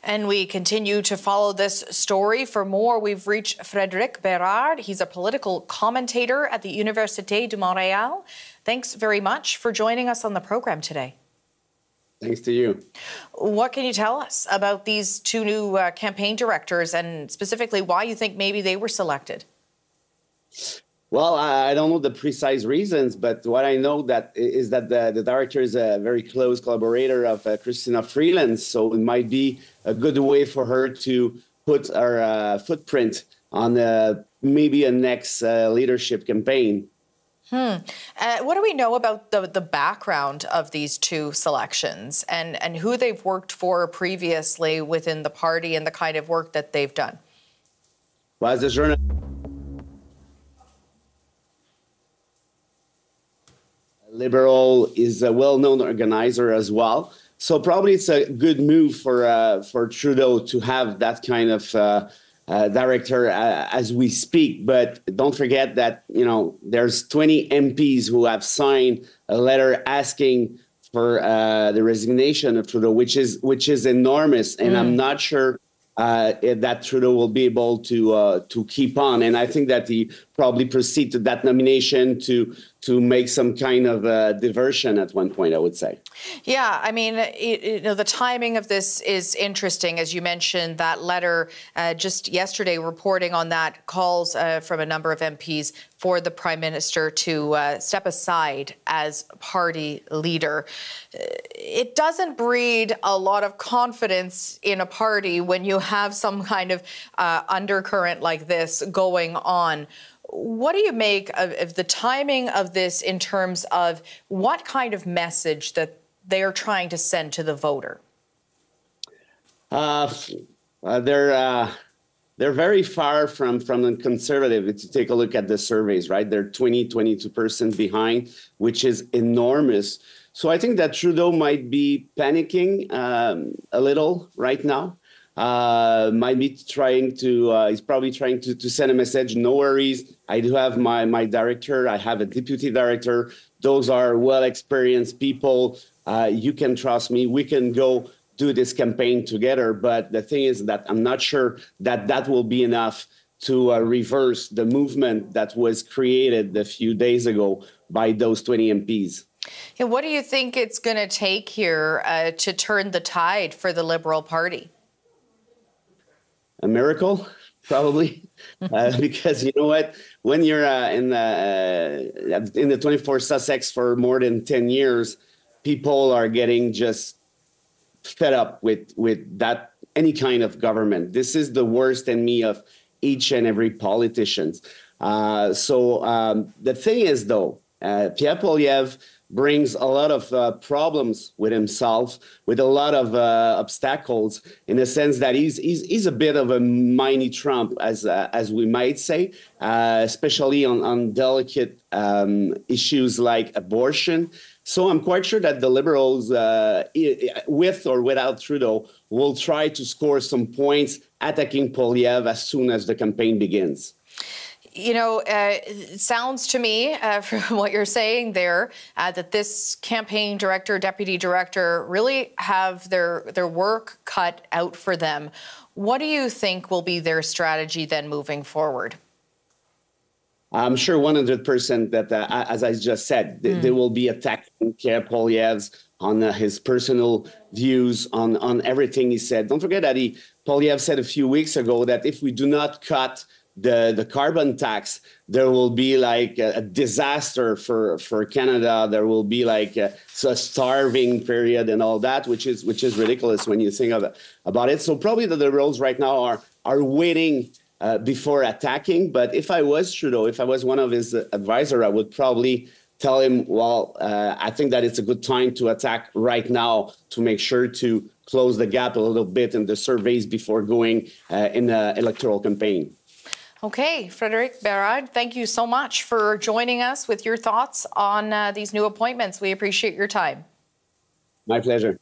And we continue to follow this story. For more, we've reached Frédéric Bérard. He's a political commentator at the Université de Montréal. Thanks very much for joining us on the program today. Thanks to you. What can you tell us about these two new campaign directors and specifically why you think maybe they were selected? Well, I don't know the precise reasons, but what I know is that the director is a very close collaborator of Christina Freeland, so it might be a good way for her to put her footprint on maybe a next leadership campaign. What do we know about the background of these two selections and who they've worked for previously within the party and the kind of work that they've done? Well, as a journalist, Liberal is a well-known organizer as well. So probably it's a good move for Trudeau to have that kind of director as we speak. But don't forget that, there's 20 MPs who have signed a letter asking for the resignation of Trudeau, which is enormous. And I'm not sure that Trudeau will be able to keep on. And I think that he probably proceed to that nomination to make some kind of diversion at one point, I would say. Yeah, I mean, the timing of this is interesting. As you mentioned, that letter just yesterday reporting on that calls from a number of MPs for the Prime Minister to step aside as party leader. It doesn't breed a lot of confidence in a party when you have some kind of undercurrent like this going on. What do you make of the timing of this in terms of what kind of message that they are trying to send to the voter? They're very far from the conservative. If you take a look at the surveys, right? They're 22% behind, which is enormous. So I think that Trudeau might be panicking a little right now. Might be trying to, he's probably trying to send a message, no worries, I do have my director, I have a deputy director, those are well-experienced people, you can trust me, we can go do this campaign together. But the thing is that I'm not sure that will be enough to reverse the movement that was created a few days ago by those 20 MPs. And what do you think it's going to take here to turn the tide for the Liberal Party? A miracle, probably, because you know what? When you're in the 24 Sussex for more than 10 years, people are getting just fed up with that any kind of government. This is the worst enemy of each and every politician. So the thing is, though, Pierre Poilievre brings a lot of problems with himself, with a lot of obstacles, in the sense that he's a bit of a mini Trump, as we might say, especially on delicate issues like abortion. So I'm quite sure that the Liberals, with or without Trudeau, will try to score some points attacking Poilievre as soon as the campaign begins. It sounds to me, from what you're saying there, that this campaign director, deputy director, really have their work cut out for them. What do you think will be their strategy then moving forward? I'm sure 100% that, as I just said, they will be attacking Pierre Poilievre on his personal views, on everything he said. Don't forget that Poilievre said a few weeks ago that if we do not cut the carbon tax, there will be like a disaster for Canada. There will be like a starving period and all that, which is ridiculous when you think about it. So probably the Liberals right now are waiting before attacking. But if I was Trudeau, if I was one of his advisors, I would probably tell him, well, I think that it's a good time to attack right now to make sure to close the gap a little bit in the surveys before going in the electoral campaign. Okay, Frédéric Bérard, thank you so much for joining us with your thoughts on these new appointments. We appreciate your time. My pleasure.